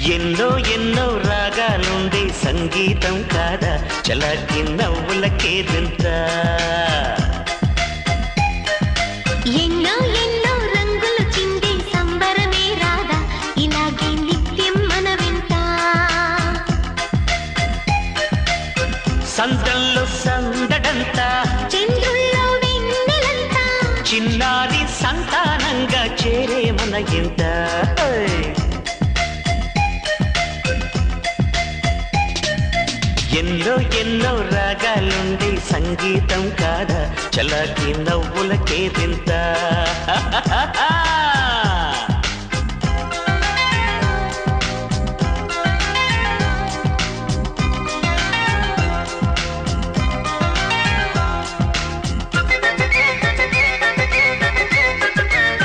ఎన్నో ఎన్నో రాగాలుండే సంగీతం కాదా చలాకి నవ్వులకేదింత ఎన్నో ఎన్నో రంగులు చిందే సంబరమే రాదా ఇలాగే నిత్యం మన వెంట సందల్లో సందడంతా చంద్రుల్లో వెన్నెలంతా చిన్నారి సంతానంగా చేరే మన ఇంత ఎన్నో ఎన్నో రాగాలుండే సంగీతం కాదా చలాకి నవ్వులకేదింత